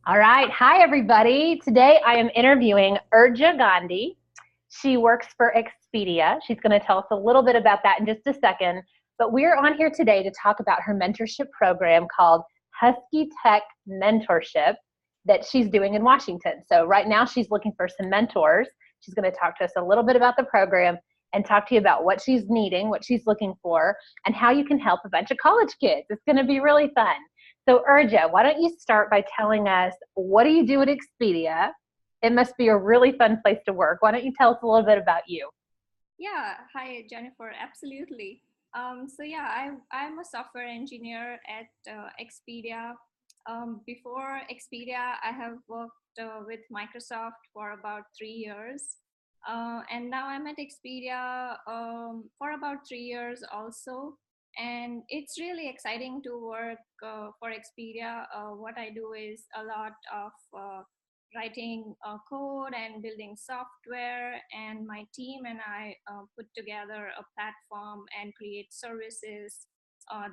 All right. Hi, everybody. Today I am interviewing Urja Gandhi. She works for Expedia. She's going to tell us a little bit about that in just a second. But we're on here today to talk about her mentorship program called Husky Tech Mentorship that she's doing in Washington. So, right now, she's looking for some mentors. She's going to talk to us a little bit about the program and talk to you about what she's needing, what she's looking for, and how you can help a bunch of college kids. It's going to be really fun. So Urja, why don't you start by telling us what do you do at Expedia? It must be a really fun place to work. Why don't you tell us a little bit about you? Yeah, hi Jennifer. Absolutely. I'm a software engineer at Expedia. Before Expedia, I have worked with Microsoft for about 3 years, and now I'm at Expedia for about 3 years also. And it's really exciting to work for Expedia. What I do is a lot of writing code and building software, and my team and I put together a platform and create services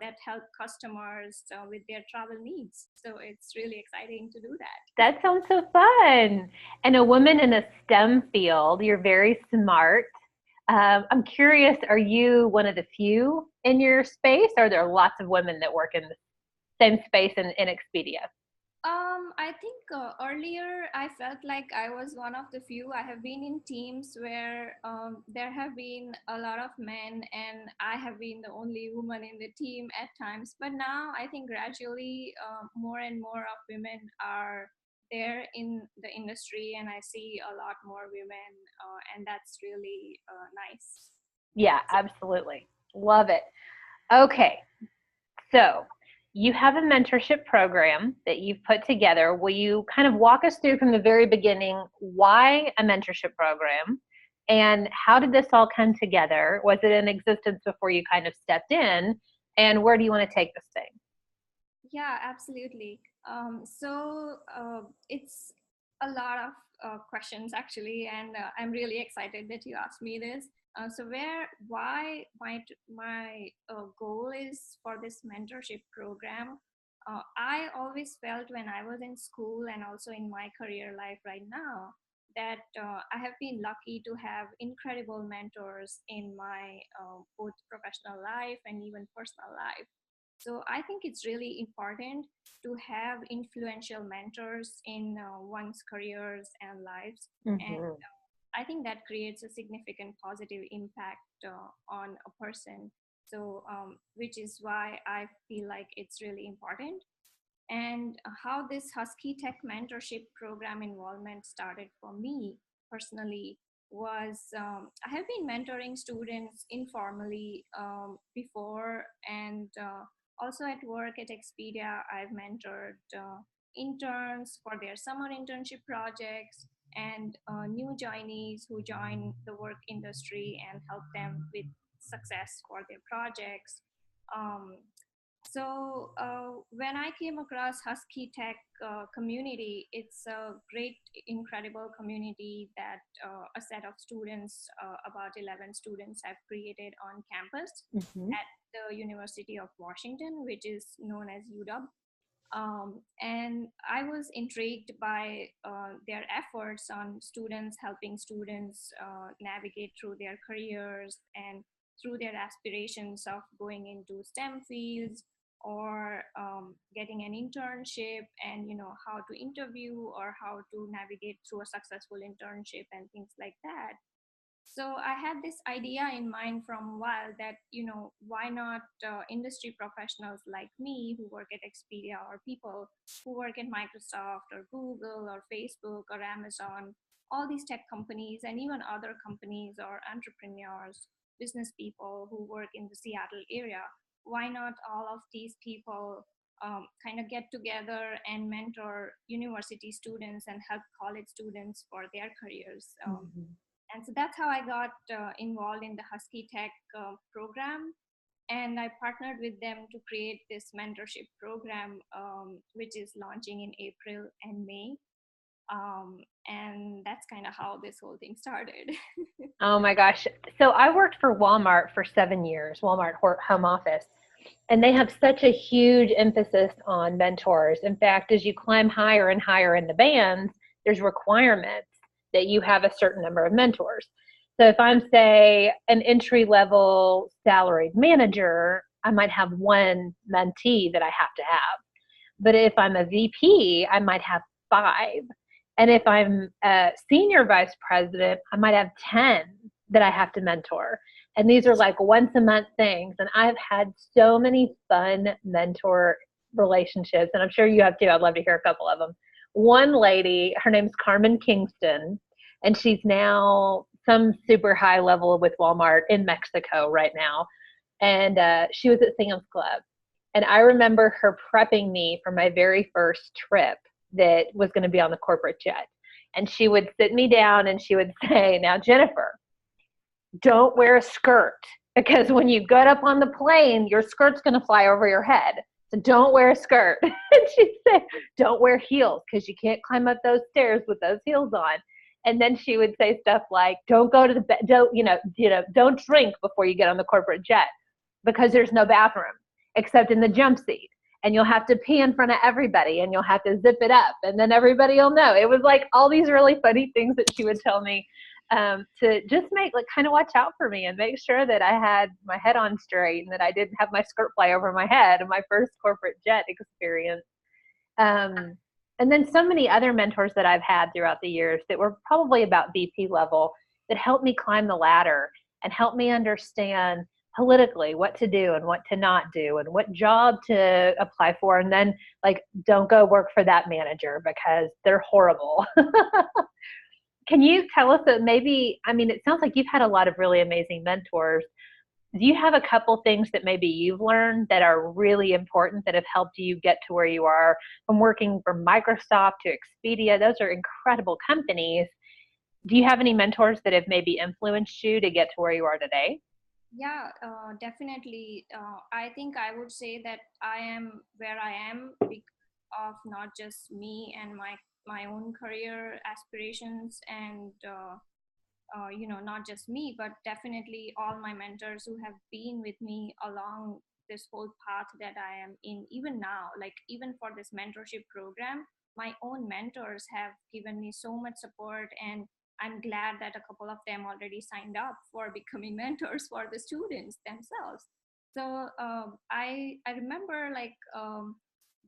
that help customers with their travel needs. So it's really exciting to do that. That sounds so fun. And a woman in a STEM field, you're very smart. I'm curious, are you one of the few in your space? Or are there lots of women that work in the same space in Expedia? I think earlier I felt like I was one of the few. I have been in teams where there have been a lot of men, and I have been the only woman in the team at times. But now I think gradually more and more of women are there in the industry, and I see a lot more women, and that's really nice. Yeah, absolutely. Love it. Okay, so you have a mentorship program that you've put together. Will you kind of walk us through from the very beginning why a mentorship program and how did this all come together? Was it in existence before you kind of stepped in? And where do you want to take this thing? Yeah, absolutely. It's a lot of questions actually, and I'm really excited that you asked me this. Why my goal is for this mentorship program? I always felt when I was in school and also in my career life right now that I have been lucky to have incredible mentors in my both professional life and even personal life. So I think it's really important to have influential mentors in one's careers and lives. And Mm-hmm. I think that creates a significant positive impact on a person. Which is why I feel like it's really important. And how this Husky Tech mentorship program involvement started for me personally was I have been mentoring students informally before, and also at work at Expedia, I've mentored interns for their summer internship projects and new joinees who join the work industry and help them with success for their projects. Um, when I came across Husky Tech community, it's a great, incredible community that a set of students, about 11 students, have created on campus Mm-hmm. at the University of Washington, which is known as UW. And I was intrigued by their efforts on students, helping students navigate through their careers and through their aspirations of going into STEM fields or getting an internship, and how to interview or how to navigate through a successful internship and things like that. So I had this idea in mind from a while that, why not industry professionals like me who work at Expedia, or people who work at Microsoft or Google or Facebook or Amazon, all these tech companies and even other companies or entrepreneurs, business people who work in the Seattle area, why not all of these people kind of get together and mentor university students and help college students for their careers? Mm-hmm. And so that's how I got involved in the Husky Tech program. And I partnered with them to create this mentorship program, which is launching in April and May. And that's kind of how this whole thing started. Oh my gosh. So I worked for Walmart for 7 years, Walmart home office. And they have such a huge emphasis on mentors. In fact, as you climb higher and higher in the bands, there's requirements that you have a certain number of mentors. So if I'm, say, an entry level salaried manager, I might have one mentee that I have to have. But if I'm a VP, I might have five. And if I'm a senior vice president, I might have 10 that I have to mentor. And these are like once a month things. And I've had so many fun mentor relationships. And I'm sure you have too. I'd love to hear a couple of them. One lady, her name's Carmen Kingston, and she's now some super high level with Walmart in Mexico right now. And she was at Sam's Club. And I remember her prepping me for my very first trip that was going to be on the corporate jet. And she would sit me down and she would say, "Now, Jennifer, don't wear a skirt because when you get up on the plane, your skirt's going to fly over your head. So don't wear a skirt." And she'd say, "Don't wear heels because you can't climb up those stairs with those heels on." And then she would say stuff like, "Don't go to the bed, don't drink before you get on the corporate jet because there's no bathroom except in the jump seat. And you'll have to pee in front of everybody and you'll have to zip it up and then everybody will know." It was like all these really funny things that she would tell me to just kind of watch out for me and make sure that I had my head on straight and that I didn't have my skirt fly over my head in my first corporate jet experience. Um, and then so many other mentors that I've had throughout the years that were probably about VP level that helped me climb the ladder and helped me understand politically what to do and what to not do and what job to apply for. And then, like, don't go work for that manager because they're horrible. Can you tell us that maybe, I mean, it sounds like you've had a lot of really amazing mentors. Do you have a couple things that maybe you've learned that are really important that have helped you get to where you are from working from Microsoft to Expedia? Those are incredible companies. Do you have any mentors that have maybe influenced you to get to where you are today? Yeah, definitely. I think I would say that I am where I am because of not just me and my own career aspirations, and not just me, but definitely all my mentors who have been with me along this whole path that I am in, even now. Like, even for this mentorship program, my own mentors have given me so much support, and I'm glad that a couple of them already signed up for becoming mentors for the students themselves. So I remember, like,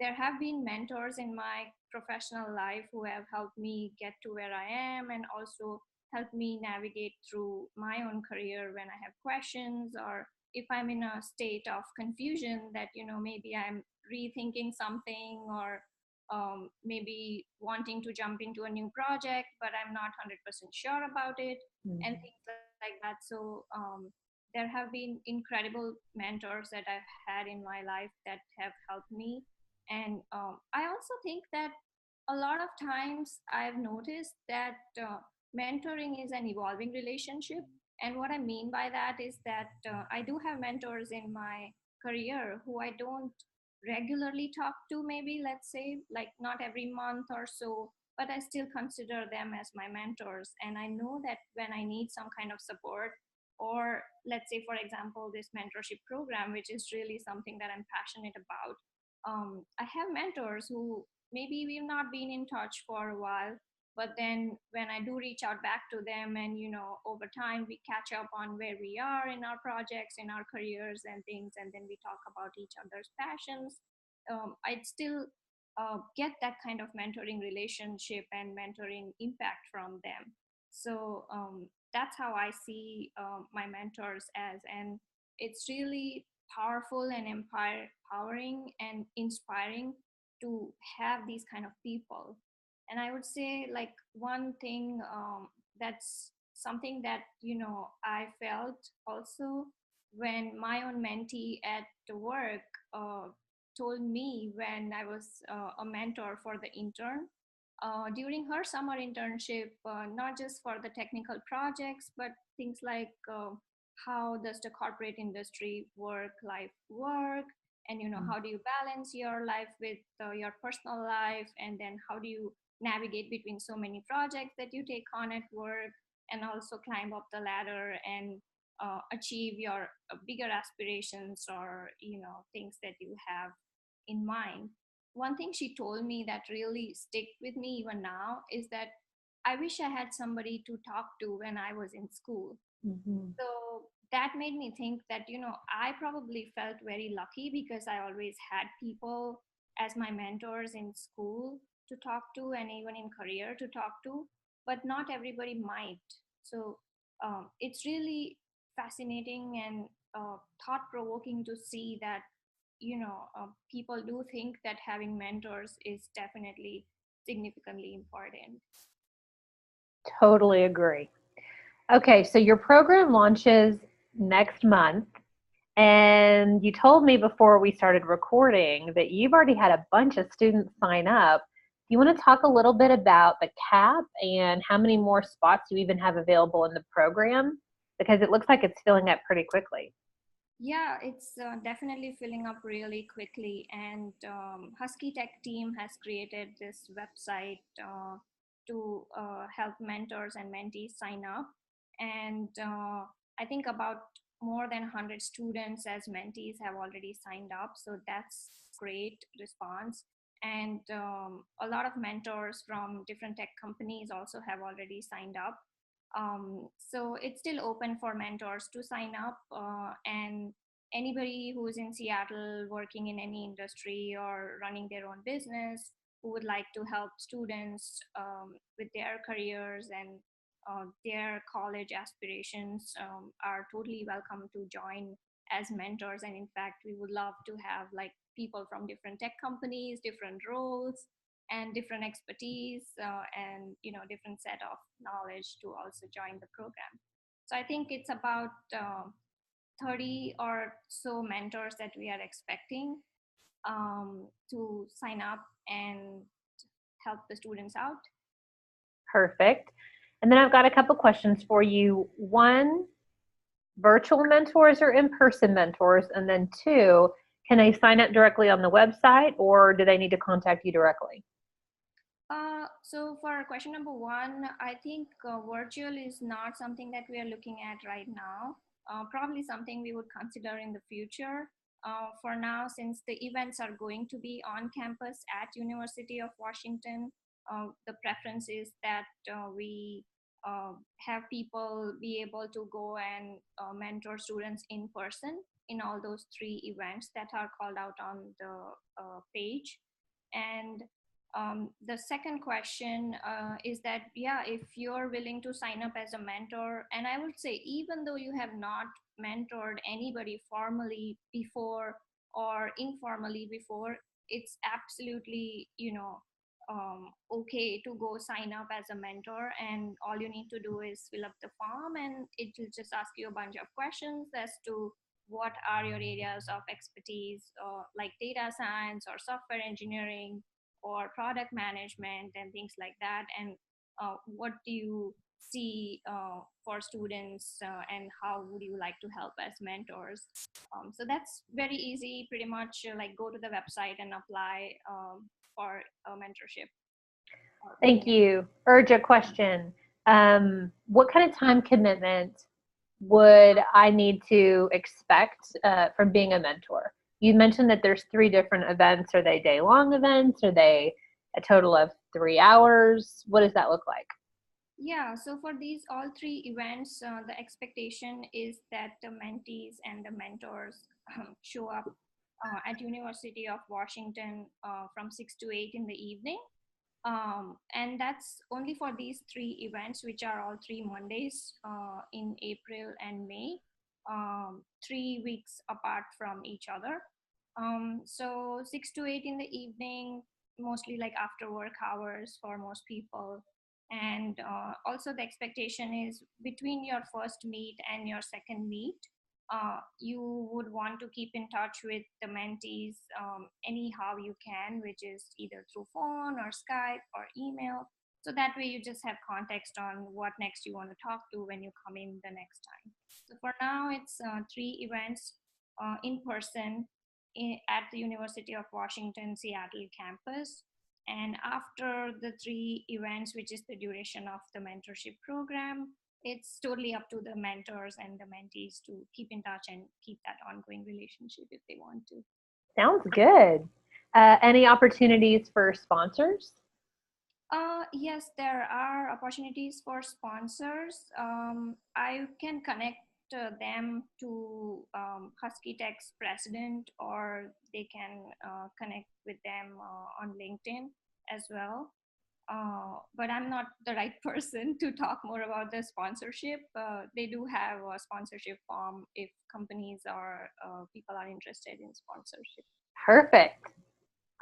there have been mentors in my professional life who have helped me get to where I am, and also help me navigate through my own career when I have questions, or if I'm in a state of confusion that, maybe I'm rethinking something, or maybe wanting to jump into a new project, but I'm not 100% sure about it, and Mm-hmm. things like that. So there have been incredible mentors that I've had in my life that have helped me. And I also think that a lot of times I've noticed that mentoring is an evolving relationship. And what I mean by that is that I do have mentors in my career who I don't regularly talk to, maybe, let's say, like not every month or so, but I still consider them as my mentors. And I know that when I need some kind of support, or let's say, for example, this mentorship program, which is really something that I'm passionate about, I have mentors who maybe we've not been in touch for a while, but then when I do reach out back to them, and over time we catch up on where we are in our projects, in our careers and things, and then we talk about each other's passions, I'd still get that kind of mentoring relationship and mentoring impact from them. So that's how I see my mentors as. And it's really powerful and empowering and inspiring to have these kind of people. And I would say, like, one thing that's something that I felt also when my own mentee at the work uh, told me when I was a mentor for the intern during her summer internship, not just for the technical projects, but things like how does the corporate industry life work, and how do you balance your life with your personal life, and then how do you navigate between so many projects that you take on at work, and also climb up the ladder and achieve your bigger aspirations, or things that you have in mind. One thing she told me that really stick with me even now is that I wish I had somebody to talk to when I was in school. Mm-hmm. So that made me think that, I probably felt very lucky because I always had people as my mentors in school to talk to, and even in career to talk to, but not everybody might. So it's really fascinating and thought provoking to see that, people do think that having mentors is definitely significantly important. Totally agree. Okay, so your program launches next month. And you told me before we started recording that you've already had a bunch of students sign up. Do you want to talk a little bit about the cap and how many more spots you even have available in the program? Because it looks like it's filling up pretty quickly. Yeah, it's definitely filling up really quickly. And Husky Tech team has created this website to help mentors and mentees sign up. And I think about more than 100 students as mentees have already signed up. So that's great response. And a lot of mentors from different tech companies also have already signed up. So it's still open for mentors to sign up, and anybody who's in Seattle working in any industry or running their own business who would like to help students with their careers and their college aspirations are totally welcome to join as mentors. And in fact, we would love to have like people from different tech companies, different roles, and different expertise, and different set of knowledge to also join the program. So I think it's about 30 or so mentors that we are expecting to sign up and help the students out. Perfect. And then I've got a couple questions for you. One, virtual mentors or in person mentors? And then two, can they sign up directly on the website or do they need to contact you directly? So for question number one, I think virtual is not something that we are looking at right now. Probably something we would consider in the future. For now, since the events are going to be on campus at University of Washington, the preference is that we have people be able to go and mentor students in person in all those three events that are called out on the page. And the second question is that, yeah, if you're willing to sign up as a mentor, and I would say, even though you have not mentored anybody formally before or informally before, it's absolutely, okay to go sign up as a mentor. And all you need to do is fill up the form, and it will just ask you a bunch of questions as to what are your areas of expertise, like data science or software engineering or product management and things like that, and what do you see for students, and how would you like to help as mentors. So that's very easy, pretty much like go to the website and apply for a mentorship or being Thank you. Urja, question. What kind of time commitment would I need to expect from being a mentor? You mentioned that there's three different events. Are they day long events? Are they a total of 3 hours? What does that look like? Yeah, so for these all three events, the expectation is that the mentees and the mentors show up at University of Washington from 6 to 8 in the evening. And that's only for these three events, which are all three Mondays in April and May, 3 weeks apart from each other. So 6 to 8 in the evening, mostly like after work hours for most people. And also the expectation is between your first meet and your second meet, you would want to keep in touch with the mentees anyhow you can, which is either through phone or Skype or email. So that way you just have context on what next you want to talk to when you come in the next time. So for now, it's three events in person at the University of Washington Seattle campus. And after the three events, which is the duration of the mentorship program, it's totally up to the mentors and the mentees to keep in touch and keep that ongoing relationship if they want to. Sounds good. Any opportunities for sponsors? Yes, there are opportunities for sponsors. I can connect them to Husky Tech's president, or they can connect with them on LinkedIn as well. But I'm not the right person to talk more about the sponsorship. They do have a sponsorship form if companies or people are interested in sponsorship. Perfect.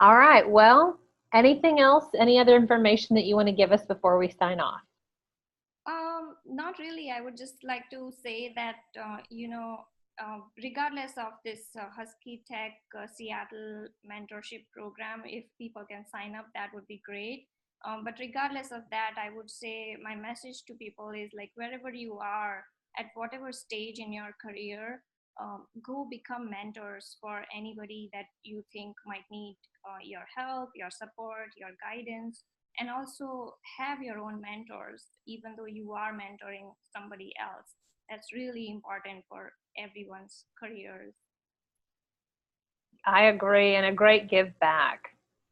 All right. Well, anything else? Any other information that you want to give us before we sign off? Not really. I would just like to say that, regardless of this Husky Tech Seattle mentorship program, if people can sign up, that would be great. But regardless of that, I would say my message to people is like wherever you are, at whatever stage in your career, go become mentors for anybody that you think might need your help, your support, your guidance, and also have your own mentors even though you are mentoring somebody else. That's really important for everyone's careers. I agree, and a great give back,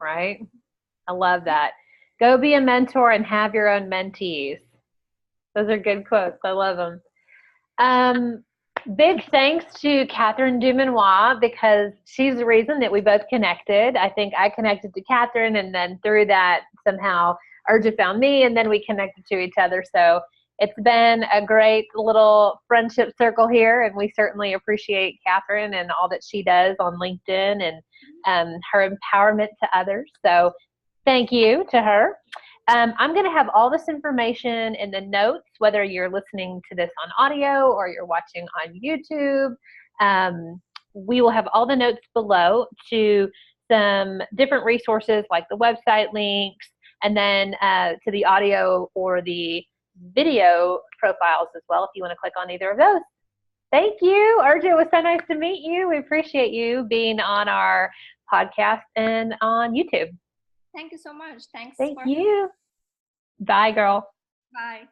right? I love that. Go be a mentor and have your own mentees. Those are good quotes. I love them. Um, Big thanks to Catherine Dumanois because she's the reason that we both connected. I think I connected to Catherine, and then through that, somehow Urja found me, and then we connected to each other. So it's been a great little friendship circle here, and we certainly appreciate Catherine and all that she does on LinkedIn and her empowerment to others. So thank you to her. I'm going to have all this information in the notes, whether you're listening to this on audio or you're watching on YouTube. We will have all the notes below to some different resources like the website links, and then to the audio or the video profiles as well if you want to click on either of those. Thank you, Urja. It was so nice to meet you. We appreciate you being on our podcast and on YouTube. Thank you so much. Thanks Thank for. you. Bye, girl. Bye.